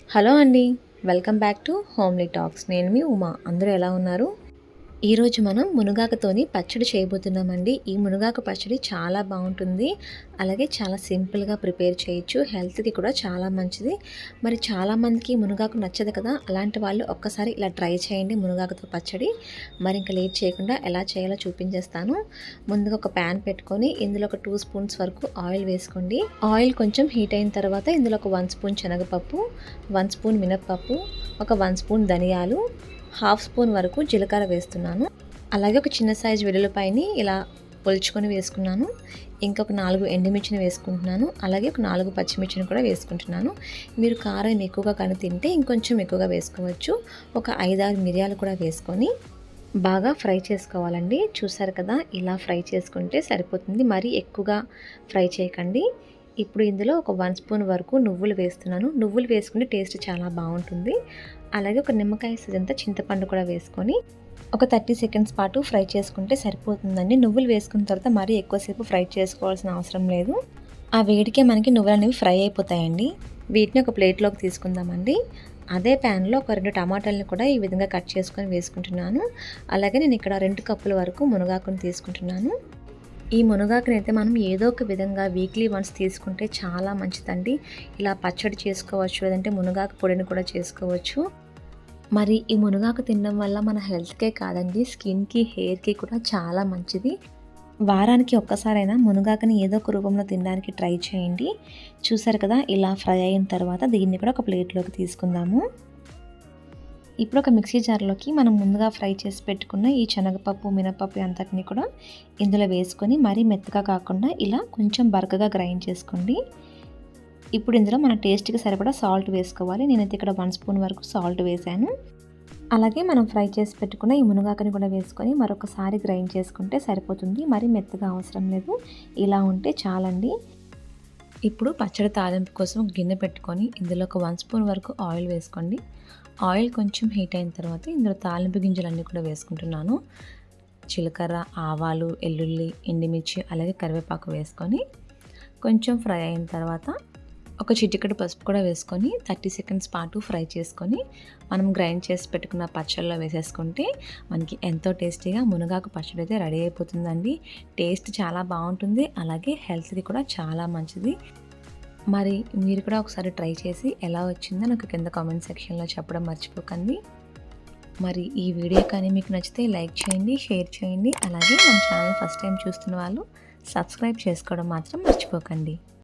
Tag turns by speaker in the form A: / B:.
A: Hello అండి. Welcome back to homely talks. నేను మీ ఉమా. అందరూ ఎలా ఉన్నారు? ఈరోజు మనం మునగాకుతోని పచ్చడి చేయబోతున్నామండి. ఈ మునగాకు పచ్చడి చాలా బాగుంటుంది. అలాగే చాలా సింపుల్‌గా ప్రిపేర్ చేయొచ్చు. హెల్త్‌కి కూడా చాలా మంచిది. మరి చాలామందికి మునగాకు నచ్చదు కదా! అలాంటి వాళ్ళు ఒక్కసారి ఇలా ట్రై చేయండి మునగాకుతో పచ్చడి. మరి ఇంక లేట్ చేయకుండా ఎలా చేయాలో చూపించేస్తాను. ముందుగా ఒక ప్యాన్ పెట్టుకొని ఇందులో ఒక 2 స్పూన్స్ వరకు ఆయిల్ వేసుకోండి. ఆయిల్ కొంచెం హీట్ అయిన తర్వాత ఇందులో ఒక 1 స్పూన్ శనగపప్పు, 1 స్పూన్ మినపప్పు, ఒక 1 స్పూన్ ధనియాలు, హాఫ్ స్పూన్ వరకు జీలకర్ర వేస్తున్నాను. అలాగే ఒక చిన్న సైజు వెల్లుల్లిపాయని ఇలా ఒలుచుకొని వేసుకున్నాను. ఇంకొక 4 ఎండుమిర్చిని వేసుకుంటున్నాను. అలాగే ఒక 4 పచ్చిమిర్చిని కూడా వేసుకుంటున్నాను. మీరు కారం ఎక్కువగా కానీ తింటే ఇంకొంచెం ఎక్కువగా వేసుకోవచ్చు. ఒక 5, 6 మిరియాలు కూడా వేసుకొని బాగా ఫ్రై చేసుకోవాలండి. చూసారు కదా, ఇలా ఫ్రై చేసుకుంటే సరిపోతుంది. మరీ ఎక్కువగా ఫ్రై చేయకండి. ఇప్పుడు ఇందులో ఒక 1 స్పూన్ వరకు నువ్వులు వేస్తున్నాను. నువ్వులు వేసుకుంటే టేస్ట్ చాలా బాగుంటుంది. అలాగే ఒక నిమ్మకాయ సైజంతా చింతపండు కూడా వేసుకొని ఒక 30 సెకండ్స్ పాటు ఫ్రై చేసుకుంటే సరిపోతుందండి. నువ్వులు వేసుకున్న తర్వాత మరీ ఎక్కువసేపు ఫ్రై చేసుకోవాల్సిన అవసరం లేదు. ఆ వేడికే మనకి నువ్వులు అనేవి ఫ్రై అయిపోతాయండి. వీటిని ఒక ప్లేట్లోకి తీసుకుందామండి. అదే ప్యాన్లో ఒక 2 టమాటాలను కూడా ఈ విధంగా కట్ చేసుకొని వేసుకుంటున్నాను. అలాగే నేను ఇక్కడ 2 కప్పుల వరకు మునగాకును తీసుకుంటున్నాను. ఈ మునగాకునైతే మనం ఏదో ఒక విధంగా వీక్లీ వన్స్ తీసుకుంటే చాలా మంచిదండి. ఇలా పచ్చడి చేసుకోవచ్చు, లేదంటే మునగాకు పొడిని కూడా చేసుకోవచ్చు. మరి ఈ మునగాకు తినడం వల్ల మన హెల్త్కే కాదండి, స్కిన్కి, హెయిర్కి కూడా చాలా మంచిది. వారానికి ఒక్కసారైనా మునగాకుని ఏదో ఒక రూపంలో తినడానికి ట్రై చేయండి. చూసారు కదా, ఇలా ఫ్రై అయిన తర్వాత దీన్ని కూడా ఒక ప్లేట్లోకి తీసుకుందాము. ఇప్పుడు ఒక మిక్సీ జార్లోకి మనం ముందుగా ఫ్రై చేసి పెట్టుకున్న ఈ శనగపప్పు, మినపప్పు అంతటిని కూడా ఇందులో వేసుకొని మరీ మెత్తగా కాకుండా ఇలా కొంచెం బరకగా గ్రైండ్ చేసుకోండి. ఇప్పుడు ఇందులో మన టేస్ట్కి సరిపడా సాల్ట్ వేసుకోవాలి. నేనైతే ఇక్కడ 1 స్పూన్ వరకు సాల్ట్ వేసాను. అలాగే మనం ఫ్రై చేసి పెట్టుకున్న ఈ మునగాకుని కూడా వేసుకొని మరొకసారి గ్రైండ్ చేసుకుంటే సరిపోతుంది. మరీ మెత్తగా అవసరం లేదు. ఇలా ఉంటే చాలండి. ఇప్పుడు పచ్చడి తాలింపు కోసం ఒక గిన్నె పెట్టుకొని ఇందులో ఒక 1 స్పూన్ వరకు ఆయిల్ వేసుకోండి. ఆయిల్ కొంచెం హీట్ అయిన తర్వాత ఇందులో తాలింపు గింజలన్నీ కూడా వేసుకుంటున్నాను. జీలకర్ర, ఆవాలు, ఎల్లుల్లి, ఎండుమిర్చి, అలాగే కరివేపాకు వేసుకొని కొంచెం ఫ్రై అయిన తర్వాత ఒక చిటికెడు పసుపు కూడా వేసుకొని 30 సెకండ్స్ పాటు ఫ్రై చేసుకొని మనం గ్రైండ్ చేసి పెట్టుకున్న పచ్చడిలో వేసేసుకుంటే మనకి ఎంతో టేస్టీగా మునగాకు పచ్చడి అయితే రెడీ అయిపోతుందండి. టేస్ట్ చాలా బాగుంటుంది. అలాగే హెల్త్కి కూడా చాలా మంచిది. మరి మీరు కూడా ఒకసారి ట్రై చేసి ఎలా వచ్చిందో నాకు కింద కామెంట్ సెక్షన్లో చెప్పడం మర్చిపోకండి. మరి ఈ వీడియో కానీ మీకు నచ్చితే లైక్ చేయండి, షేర్ చేయండి. అలాగే మన ఛానల్ ఫస్ట్ టైం చూస్తున్న వాళ్ళు సబ్స్క్రైబ్ చేసుకోవడం మాత్రం మర్చిపోకండి.